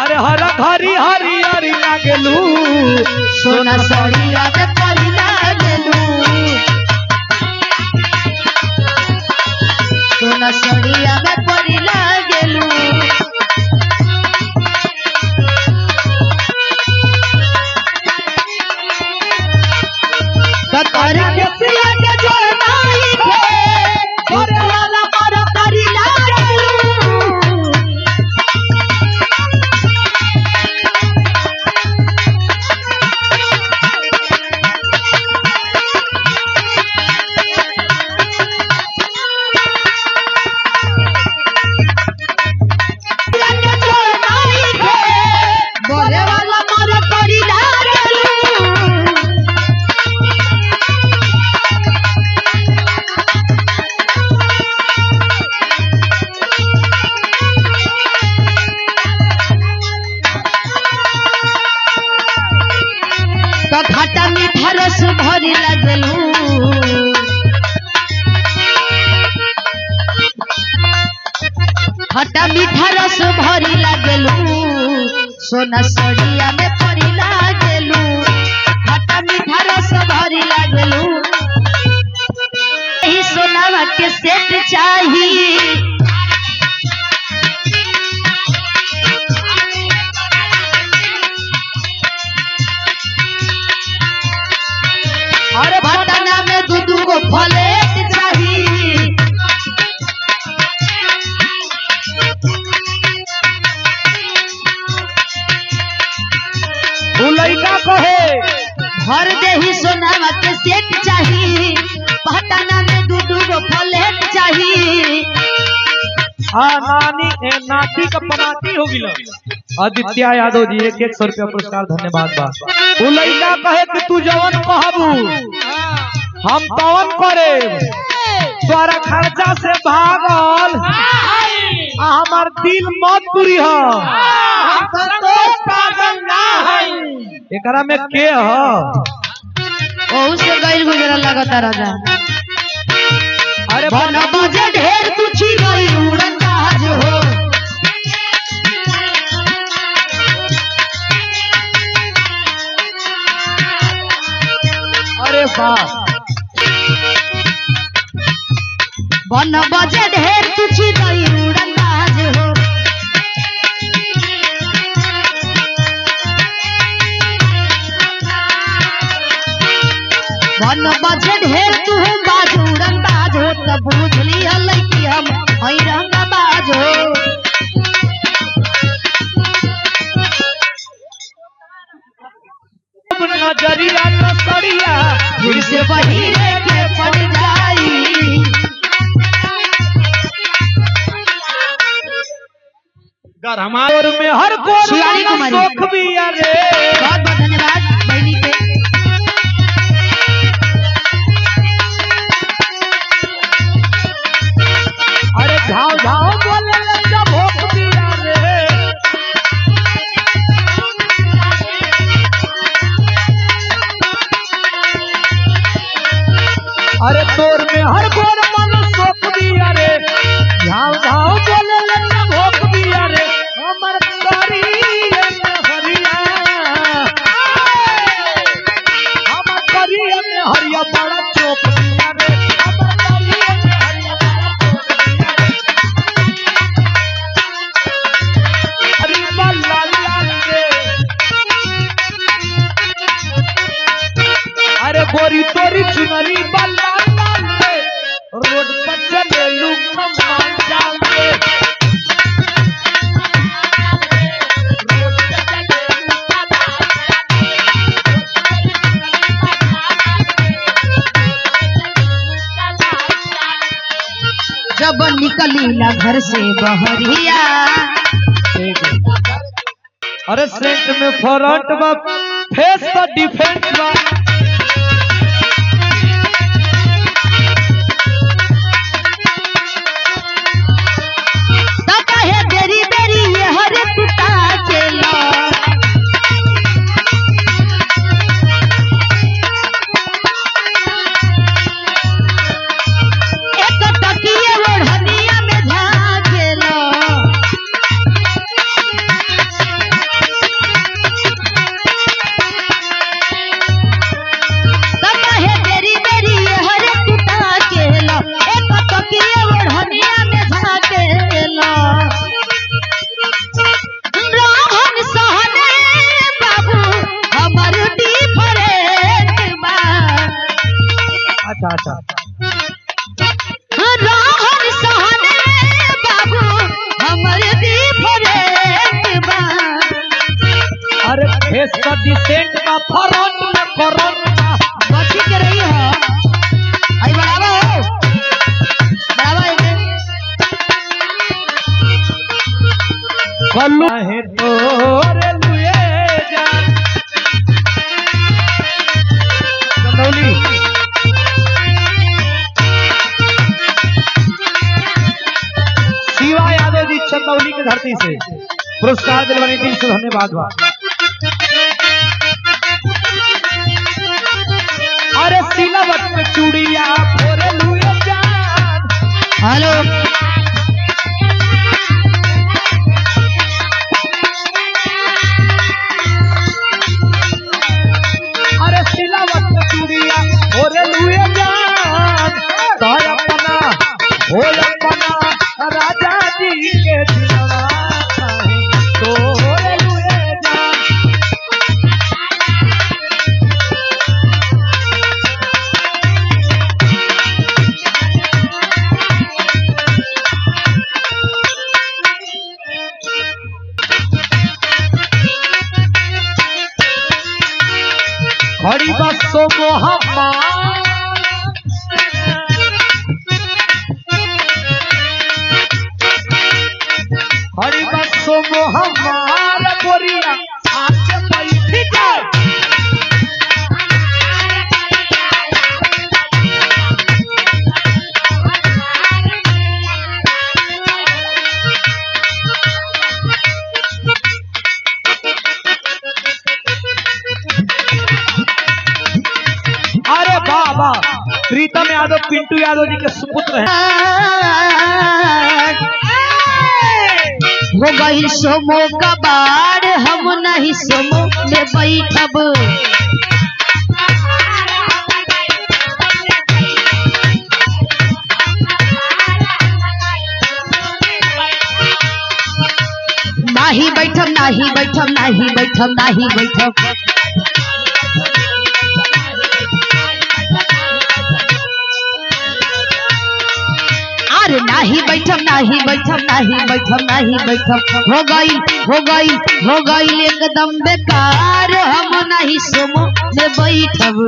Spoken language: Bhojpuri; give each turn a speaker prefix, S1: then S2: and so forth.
S1: अरे हर घरी हरियरी लागलू
S2: सोना सड़िया में परी लागलू सोना सड़िया में परी लागलू कतरी के सिया के जोड़नाई के जोड़े वाला मारा परी लागलू खट्टा मीठा रस भरी लगलू खट्टा मीठा रस भरी लगलू सोना सड़िया में परी लागलू खट्टा मीठा रस भरी लगलू यही सोनावा के सेट चाहिए
S1: अरे
S2: पटना में दू गो फ्लैट चाहिए
S1: लड़का कहे
S2: भर दे ही सोनावा के सेट चाहिए पटना में दू गो फ्लैट चाहिए
S1: नाती का पनाती हो गिला आदित्य यादव जी 100 रुपया पुरस्कार धन्यवाद बा उ लड़का कहे कि तू जवन कहबू हम तवन करे तोरा खर्चा से भागल हमार दिल मत तुरी पागल ना है एकरा में के ह
S2: ओहू से गइल गुजरा लगता राजा
S1: अरे
S2: बना बजे ढेर तुछी गइल उड़न बाज हो
S1: अरे वाह
S2: बन बजे ढेर तुछी गइल उड़न बाज हो बन बजे ढेर तू बाज उड़न बाज हो तब बुझली हल कि हम हई रंग बाज हो
S1: नजरिया नसरिया
S2: फिर से बहिरे के पड़ जाई
S1: घर हमारे में हर
S2: शिवानी
S1: कोई
S2: कुमारी।
S1: सुख भी अरे
S2: बहुत बहुत धन्यवाद बहनी के
S1: अरे झाव झाव बोले जब भूख भी अरे अरे तोर में हर गोर मन सुख भी अरे झाव झाव बोले जब भूख भी अरे हमर करी हरिया हमर करी हरिया बड़ा चोप दिया रे हमर करी हरिया बड़ा चोप दिया रे हरि बल्ला लाल रे अरे गोरी तोरी चुनरी बल्ला लाल रे रोड पर चले लू कमान जाल रे
S2: जब निकलीला घर से बहरिया
S1: अरे सेंट में फ्रंट बा फेस का डिफेंस बा
S2: तब है देरी देरी ये हर टूटा चला एक टकिए ओढ़निया में झाकेला
S1: फेस का डिसेंट का फ्रंट में करंट का
S2: बची के रही हो आई बढ़ावा हो बढ़ावा इके
S1: कल्लू है तोरे लुए जान चंदौली शिवा यादव जी चंदौली की धरती से पुरस्कार दिलवाने दिल से धन्यवाद बा। अरे सिलावट में चूड़िया फोरे लुए जान
S2: हेलो
S1: अरे सिलावट में चूड़िया फोरे लुए जान तो अपना हो अपना राजा जी के दिलवा काहे तोरे लुए जान खड़ी बसो खड़ी बसो मोहम्मद बोरिया आके बैठी जाए अरे बाबा प्रीतम यादव पिंटू यादव जी के सुपुत्र हैं
S2: हो गई सोमो कबाड़ हम नहीं सोमो में बैठब नाही बैठब नाही बैठब नाही बैठब नाही बैठब अरे नाही बैठब नाही बैठब नाही बैठब नहीं बैठब हो गई एकदम बेकार हम नहीं सोमो में बैठब